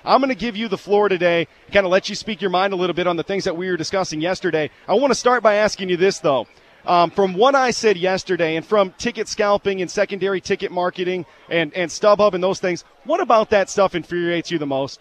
I'm going to give you the floor today, kind of let you speak your mind a little bit on the things that we were discussing yesterday. I want to start by asking you this, though. From what I said yesterday and from ticket scalping and secondary ticket marketing and StubHub and those things, what about that stuff infuriates you the most?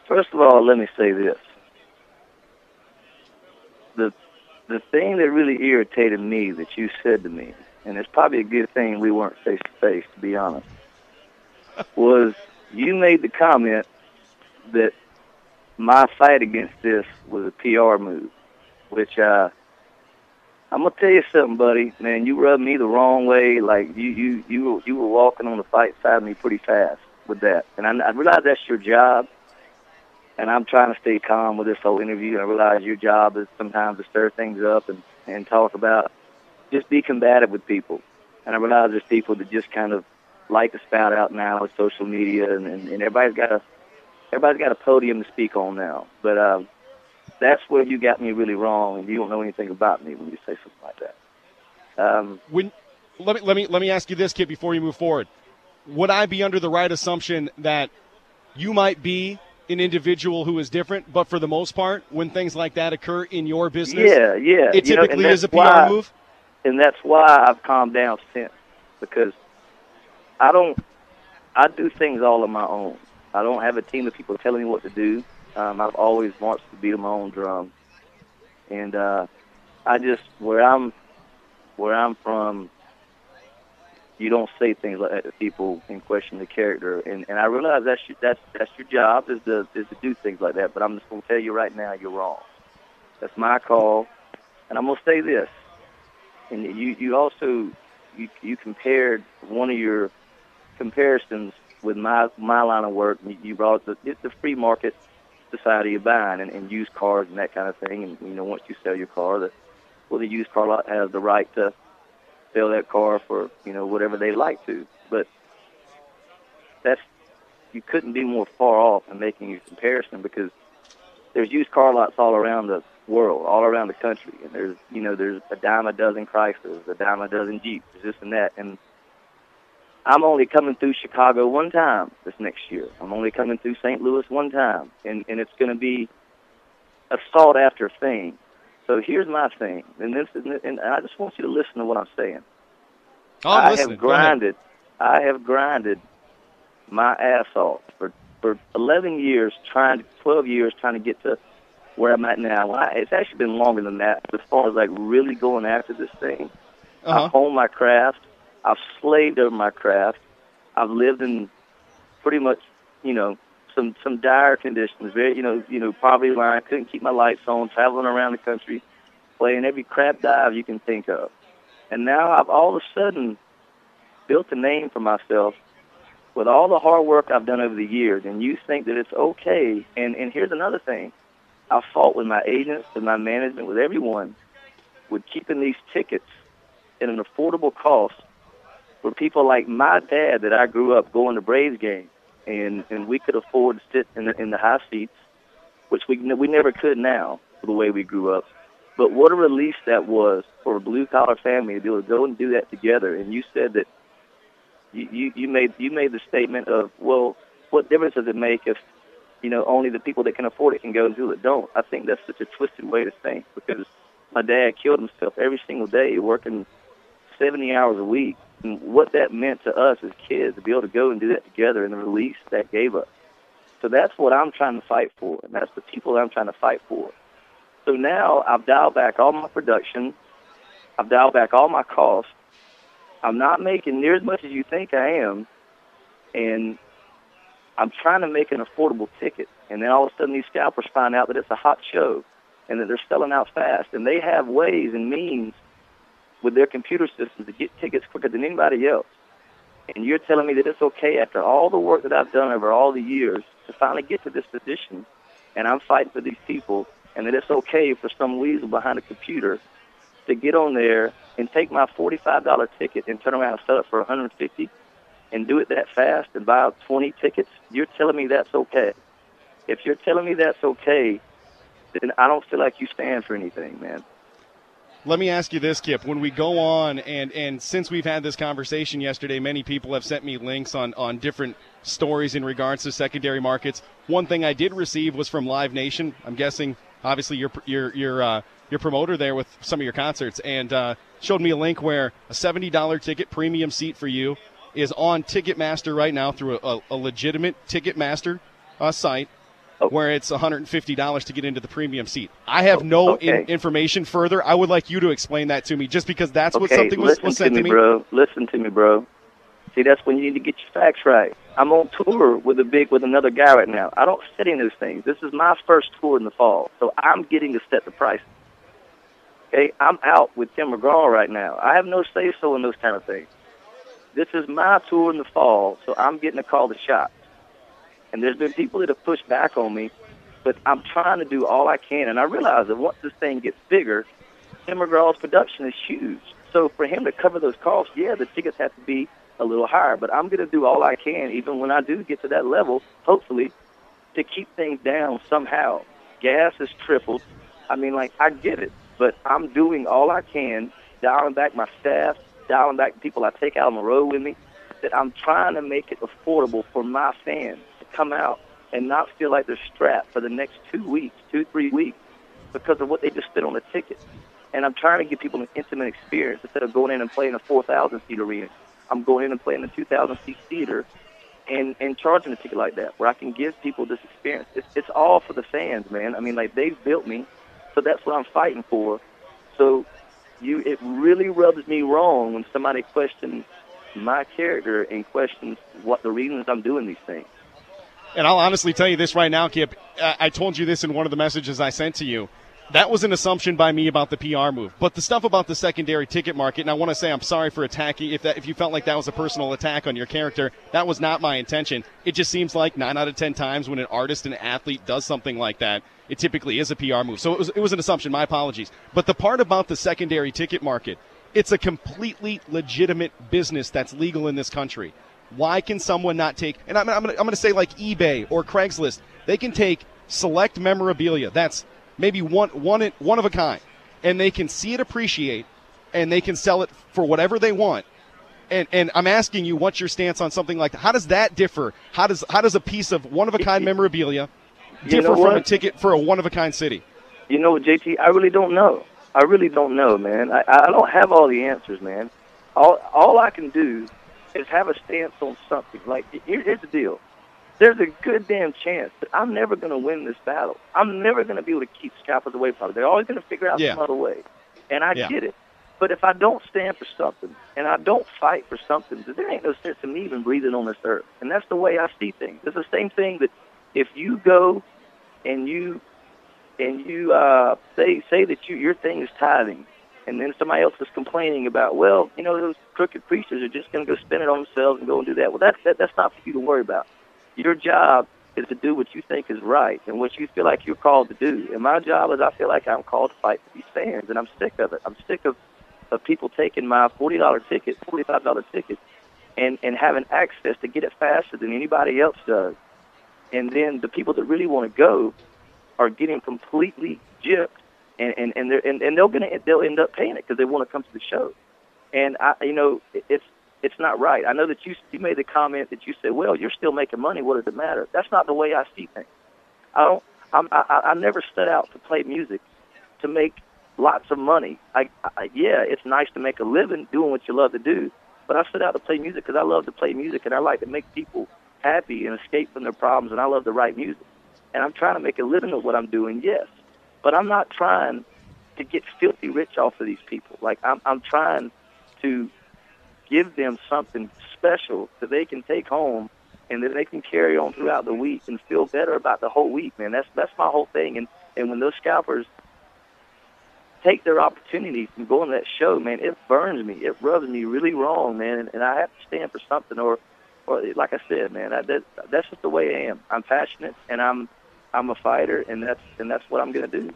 First of all, let me say this. The thing that really irritated me that you said to me, and it's probably a good thing we weren't face-to-face, to be honest, was you made the comment that my fight against this was a PR move, which I'm going to tell you something, buddy. Man, you rubbed me the wrong way. Like, you were walking on the fight side of me pretty fast with that. And I realize that's your job. And I'm trying to stay calm with this whole interview. I realize your job is sometimes to stir things up and talk about, just be combative with people. And I realize there's people that just kind of like to spout out now with social media, and everybody's got a podium to speak on now. But that's where you got me really wrong, and you don't know anything about me when you say something like that. Let me ask you this, Kit, before you move forward. Would I be under the right assumption that you might be an individual who is different, but for the most part, when things like that occur in your business, it typically is a PR move? And that's why I've calmed down since, because I do things all on my own. I don't have a team of people telling me what to do. I've always marched to beat my own drum. And I just, where I'm from, you don't say things like that to people and question the character. And I realize that's your job is to do things like that. But I'm just going to tell you right now, you're wrong. That's my call. And I'm going to say this. And you also compared one of your comparisons with my line of work. You brought the free market society of buying and used cars and that kind of thing. And, once you sell your car, the used car lot has the right to sell that car for, whatever they like to. But you couldn't be more far off in making a comparison, because there's used car lots all around the world, all around the country. And there's a dime a dozen Chryslers, a dime a dozen Jeeps, this and that. And I'm only coming through Chicago one time this next year. I'm only coming through St. Louis one time. And it's going to be a sought-after thing. So here's my thing, and I just want you to listen to what I'm saying. I have grinded my ass off for 11 years, 12 years trying to get to where I'm at now. It's actually been longer than that, as far as like really going after this thing. I've honed my craft. I've slaved over my craft. I've lived in pretty much, some dire conditions, very, poverty line, couldn't keep my lights on, traveling around the country, playing every crap dive you can think of. And now I've all of a sudden built a name for myself with all the hard work I've done over the years, and you think that it's okay. And here's another thing. I fought with my agents, with my management, with everyone, with keeping these tickets at an affordable cost for people like my dad that I grew up going to Braves games. And we could afford to sit in the high seats, which we never could now for the way we grew up. But what a relief that was for a blue-collar family to be able to go and do that together. And you said that you made the statement of, well, what difference does it make if only the people that can afford it can go and do it don't? I think that's such a twisted way to think, because my dad killed himself every single day working 70 hours a week. And what that meant to us as kids to be able to go and do that together, and the release that gave us. So that's what I'm trying to fight for, and that's the people I'm trying to fight for. So now I've dialed back all my production. I've dialed back all my costs. I'm not making near as much as you think I am, and I'm trying to make an affordable ticket. And then all of a sudden these scalpers find out that it's a hot show and that they're selling out fast. And they have ways and means with their computer systems to get tickets quicker than anybody else. And you're telling me that it's okay after all the work that I've done over all the years to finally get to this position, and I'm fighting for these people, and that it's okay for some weasel behind a computer to get on there and take my $45 ticket and turn around and sell it for $150 and do it that fast and buy 20 tickets? You're telling me that's okay. If you're telling me that's okay, then I don't feel like you stand for anything, man. Let me ask you this, Kip. When we go on, and since we've had this conversation yesterday, many people have sent me links on different stories in regards to secondary markets. One thing I did receive was from Live Nation. I'm guessing, obviously, your promoter there with some of your concerts, and showed me a link where a $70 ticket premium seat for you is on Ticketmaster right now through a legitimate Ticketmaster site, where it's $150 to get into the premium seat. I have no information further. I would like you to explain that to me, just because that's what something was sent to me. Listen to me, bro. See, that's when you need to get your facts right. I'm on tour with another guy right now. I don't set any of those things. This is my first tour in the fall, so I'm getting to set the price. Okay, I'm out with Tim McGraw right now. I have no say-so in those kind of things. This is my tour in the fall, so I'm getting to call the shots. And there's been people that have pushed back on me, but I'm trying to do all I can. And I realize that once this thing gets bigger, Tim McGraw's production is huge. So for him to cover those costs, yeah, the tickets have to be a little higher. But I'm going to do all I can, even when I do get to that level, hopefully, to keep things down somehow. Gas has tripled. I mean, like, I get it. But I'm doing all I can, dialing back my staff, dialing back the people I take out on the road with me, that I'm trying to make it affordable for my fans to come out and not feel like they're strapped for the next 3 weeks, because of what they just spent on a ticket. And I'm trying to give people an intimate experience instead of going in and playing a 4,000-seat arena. I'm going in and playing a 2,000-seat theater and charging a ticket like that, where I can give people this experience. It's all for the fans, man. I mean, like, they've built me, so that's what I'm fighting for. So it really rubs me wrong when somebody questions my character and questions what the reasons I'm doing these things. And I'll honestly tell you this right now, Kip. I told you this in one of the messages I sent to you. That was an assumption by me about the PR move. But the stuff about the secondary ticket market, and I want to say I'm sorry for attacking, if you felt like that was a personal attack on your character, that was not my intention. It just seems like 9 out of 10 times when an artist and athlete does something like that, it typically is a PR move. So it was an assumption. My apologies. But the part about the secondary ticket market, it's a completely legitimate business that's legal in this country. Why can someone not take, and I'm going to say like eBay or Craigslist, they can take select memorabilia that's maybe one of a kind, and they can see it appreciate, and they can sell it for whatever they want. And I'm asking you, what's your stance on something like that? How does that differ? How does a piece of one of a kind memorabilia differ from a ticket for a one of a kind city? You know what, JT? I really don't know. I really don't know, man. I don't have all the answers, man. All I can do is have a stance on something. Like, here's the deal. There's a good damn chance that I'm never going to win this battle. I'm never going to be able to keep scalpers away from it. They're always going to figure out some other way. And I get it. But if I don't stand for something and I don't fight for something, there ain't no sense in me even breathing on this earth. And that's the way I see things. It's the same thing that if you go and you say that your thing is tithing, and then somebody else is complaining about, well, you know, those crooked preachers are just going to go spend it on themselves and go and do that. Well, that's not for you to worry about. Your job is to do what you think is right and what you feel like you're called to do. And my job is I feel like I'm called to fight for these fans, and I'm sick of it. I'm sick of people taking my $40 ticket, $45 ticket, and having access to get it faster than anybody else does. And then the people that really want to go are getting completely gypped, and they'll end up paying it because they want to come to the show. And it's not right. I know that you made the comment that you said, well, you're still making money. What does it matter? That's not the way I see things. I never set out to play music to make lots of money. It's nice to make a living doing what you love to do, but I set out to play music because I love to play music, and I like to make people happy and escape from their problems, and I love to write music. And I'm trying to make a living of what I'm doing, yes. But I'm not trying to get filthy rich off of these people. Like, I'm trying to give them something special that they can take home and that they can carry on throughout the week and feel better about the whole week, man. That's my whole thing. And when those scalpers take their opportunities and go on that show, man, it burns me. It rubs me really wrong, man. And I have to stand for something, or like I said, man, that's just the way I am. I'm passionate, and I'm a fighter, and that's what I'm going to do.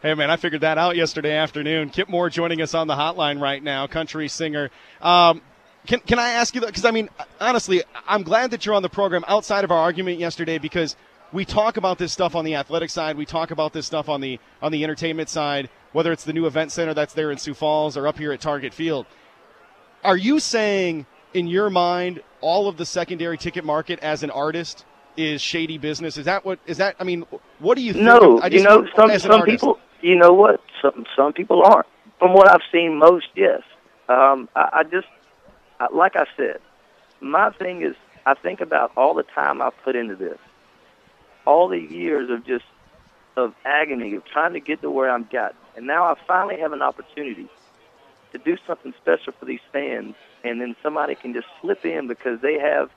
Hey, man, I figured that out yesterday afternoon. Kip Moore joining us on the hotline right now, country singer. Can I ask you that? Because, I mean, honestly, I'm glad that you're on the program outside of our argument yesterday, because we talk about this stuff on the athletic side. We talk about this stuff on the entertainment side. whether it's the new event center that's there in Sioux Falls or up here at Target Field. Are you saying, in your mind, all of the secondary ticket market as an artist is shady business? Is that what what do you think? No, some people, you know what? Some people aren't. From what I've seen, most, yes. Like I said, my thing is, I think about all the time I've put into this, all the years of agony, of trying to get to where I'm gotten. And now I finally have an opportunity to do something special for these fans, and then somebody can just slip in because they have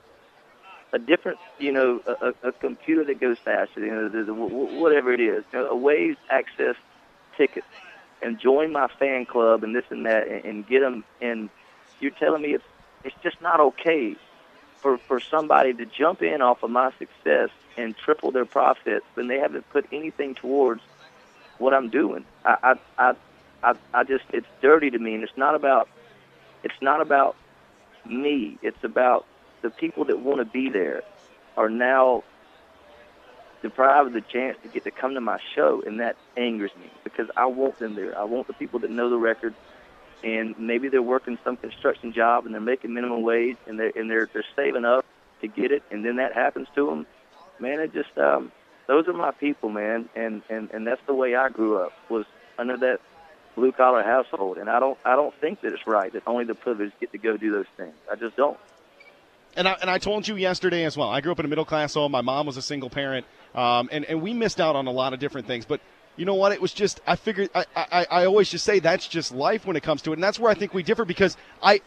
a different, a computer that goes faster, whatever it is, a way to access tickets and join my fan club and this and that and get them. And you're telling me it's just not okay for somebody to jump in off of my success and triple their profits when they haven't put anything towards what I'm doing. I just, it's dirty to me, and it's not about me. It's about the people that want to be there are now deprived of the chance to get to come to my show, and that angers me because I want them there. I want the people that know the record, and maybe they're working some construction job and they're making minimum wage and they're saving up to get it, and then that happens to them. Man, it just those are my people, man, and that's the way I grew up, was under that blue collar household, and I don't think that it's right that only the privileged get to go do those things. I just don't. And I told you yesterday as well. I grew up in a middle class home. My mom was a single parent, and we missed out on a lot of different things. But you know what? It was just, I figured, I always just say that's just life when it comes to it, and that's where I think we differ, because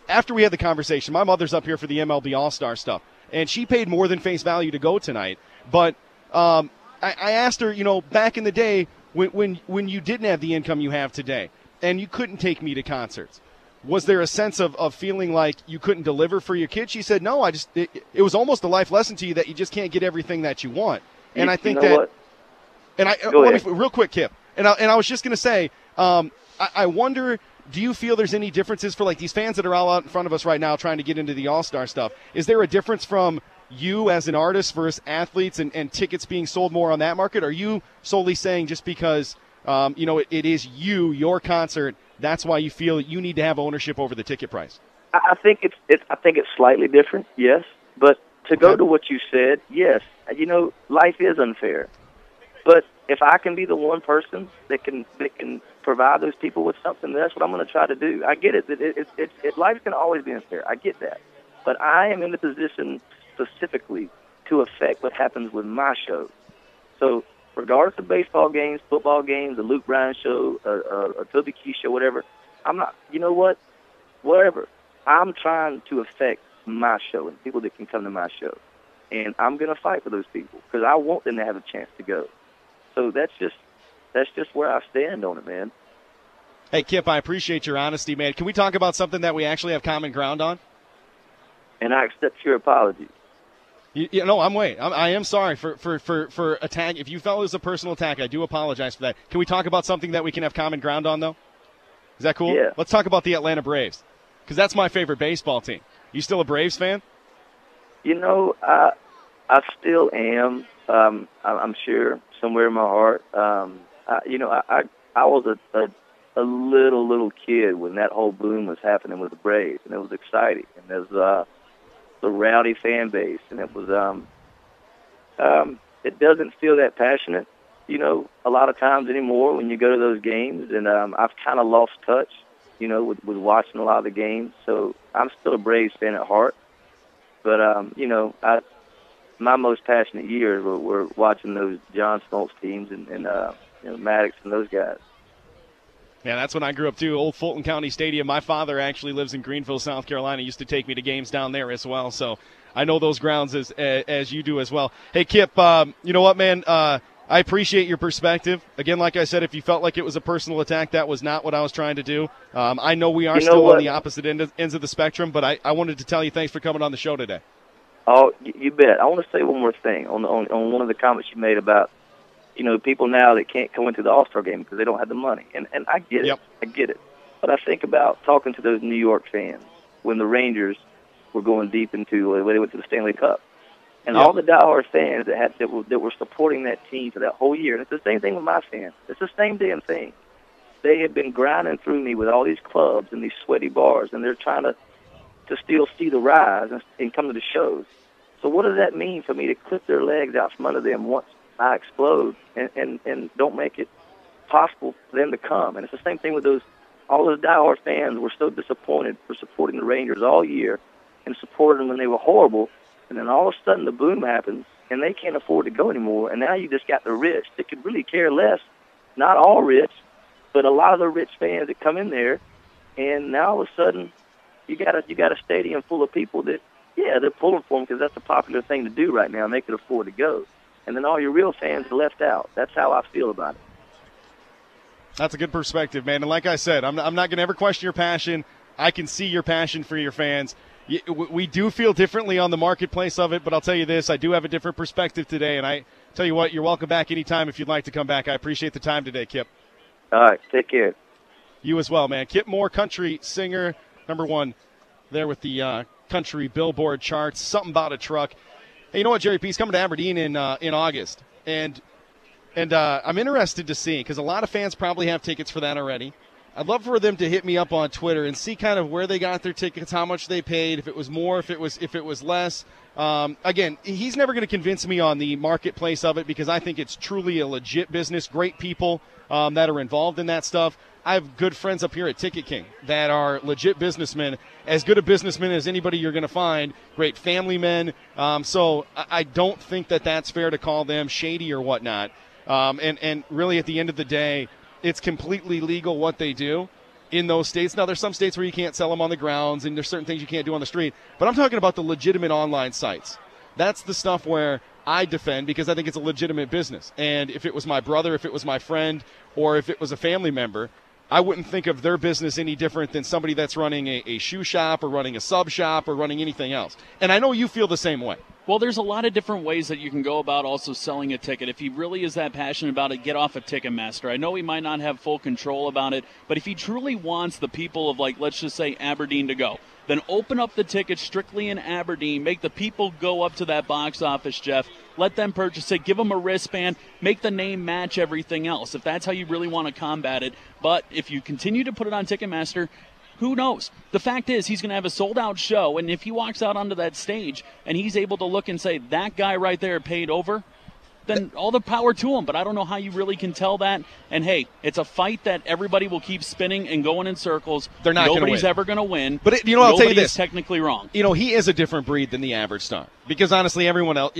after we had the conversation, my mother's up here for the MLB All-Star stuff, and she paid more than face value to go tonight. But I asked her, back in the day when you didn't have the income you have today, and you couldn't take me to concerts, was there a sense of feeling like you couldn't deliver for your kids? She said, no, it was almost a life lesson to you that you just can't get everything that you want. And I think that, what? And real quick, Kip, and I was just going to say, I wonder, do you feel there's any differences for like these fans that are all out in front of us right now trying to get into the All-Star stuff? Is there a difference from you as an artist versus athletes and tickets being sold more on that market? Or are you solely saying just because it is your concert, that's why you feel you need to have ownership over the ticket price? I think it's slightly different, yes. But to go to what you said, yes, life is unfair. But if I can be the one person that can provide those people with something, that's what I'm going to try to do. I get it. Life can always be unfair. I get that. But I am in the position specifically to affect what happens with my show. So regardless of baseball games, football games, the Luke Bryan show, a Toby Keith show, whatever, I'm not, whatever. I'm trying to affect my show and people that can come to my show. And I'm going to fight for those people because I want them to have a chance to go. So that's just where I stand on it, man. Hey, Kip, I appreciate your honesty, man. Can we talk about something that we actually have common ground on? And I accept your apology. I am sorry for attack. If you felt it was a personal attack, I do apologize for that. Can we talk about something that we can have common ground on, though? Is that cool? Yeah. Let's talk about the Atlanta Braves, because that's my favorite baseball team. You still a Braves fan? I still am. I'm sure somewhere in my heart. I was a little kid when that whole boom was happening with the Braves, and it was exciting. And there's the rowdy fan base, and it was it doesn't feel that passionate, a lot of times anymore when you go to those games, and I've kind of lost touch, with watching a lot of the games. So I'm still a Braves fan at heart, but my most passionate years were watching those John Smoltz teams and Maddox and those guys. Yeah, that's when I grew up, too, old Fulton County Stadium. My father actually lives in Greenville, South Carolina. He used to take me to games down there as well, so I know those grounds as you do as well. Hey, Kip, you know what, man? I appreciate your perspective. Again, like I said, if you felt like it was a personal attack, that was not what I was trying to do. I know we are still on the opposite ends of the spectrum, but I wanted to tell you thanks for coming on the show today. Oh, you bet. I want to say one more thing on one of the comments you made about people now that can't go into the All-Star game because they don't have the money. And I get it. Yep. I get it. But I think about talking to those New York fans when the Rangers were going deep into when they went to the Stanley Cup. And all the diehard fans that were supporting that team for that whole year. And it's the same thing with my fans. It's the same damn thing. they have been grinding through me with all these clubs and these sweaty bars, and they're trying to still see the rise and come to the shows. So what does that mean for me to clip their legs out from under them once I explode and don't make it possible for them to come? And it's the same thing with all those diehard fans were so disappointed for supporting the Rangers all year and supporting them when they were horrible, and then all of a sudden the boom happens and they can't afford to go anymore, and now you just got the rich that could really care less, not all rich, but a lot of the rich fans that come in there, and now all of a sudden you got a stadium full of people that, yeah, they're pulling for them because that's a popular thing to do right now, and they could afford to go. And then all your real fans are left out. That's how I feel about it. That's a good perspective, man. And like I said, I'm not going to ever question your passion. I can see your passion for your fans. We do feel differently on the marketplace of it, but I'll tell you this, I do have a different perspective today, and I tell you what, you're welcome back anytime if you'd like to come back. I appreciate the time today, Kip. All right, take care. You as well, man. Kip Moore, country singer, #1 there with the country Billboard charts. Something about a truck. Hey, you know what, Jerry P.'s coming to Aberdeen in August, and I'm interested to see, because a lot of fans probably have tickets for that already. I'd love for them to hit me up on Twitter and see kind of where they got their tickets, how much they paid, if it was more, if it was less. Again, he's never going to convince me on the marketplace of it, because I think it's truly a legit business, great people that are involved in that stuff. I have good friends up here at Ticket King that are legit businessmen, as good a businessmen as anybody you're going to find, great family men. So I don't think that that's fair to call them shady or whatnot. And really at the end of the day, it's completely legal what they do in those states. Now, there's some states where you can't sell them on the grounds, and there's certain things you can't do on the street. But I'm talking about the legitimate online sites. That's the stuff where I defend, because I think it's a legitimate business. And if it was my brother, if it was my friend, or if it was a family member, I wouldn't think of their business any different than somebody that's running a shoe shop or running a sub shop or running anything else. And I know you feel the same way. Well, there's a lot of different ways that you can go about also selling a ticket. If he really is that passionate about it, get off of Ticketmaster. I know he might not have full control about it, but if he truly wants the people of, like, let's just say Aberdeen to go, then open up the tickets strictly in Aberdeen. Make the people go up to that box office, Jeff. Let them purchase it. Give them a wristband. Make the name match everything else, if that's how you really want to combat it. But if you continue to put it on Ticketmaster, who knows? The fact is, he's going to have a sold-out show, and if he walks out onto that stage and he's able to look and say, that guy right there paid over, then all the power to him. But I don't know how you really can tell that. And, hey, it's a fight that everybody will keep spinning and going in circles. They're not going to win. Nobody's ever going to win. But, I'll tell you this. Nobody's technically wrong. He is a different breed than the average star. Because, honestly, everyone else,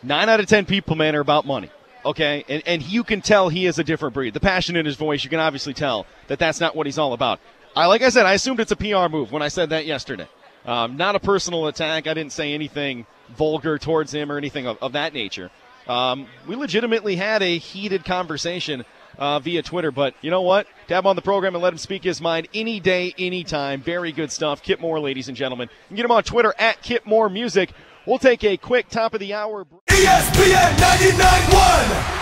9 out of 10 people, man, are about money. Okay? And you can tell he is a different breed. The passion in his voice, you can obviously tell that that's not what he's all about. Like I said, I assumed it's a PR move when I said that yesterday. Not a personal attack. I didn't say anything vulgar towards him or anything of that nature. We legitimately had a heated conversation via Twitter. But you know what? To have him on the program and let him speak his mind any day, anytime. Very good stuff. Kip Moore, ladies and gentlemen. You can get him on Twitter at Kip Moore Music. We'll take a quick top of the hour break. ESPN 99.1.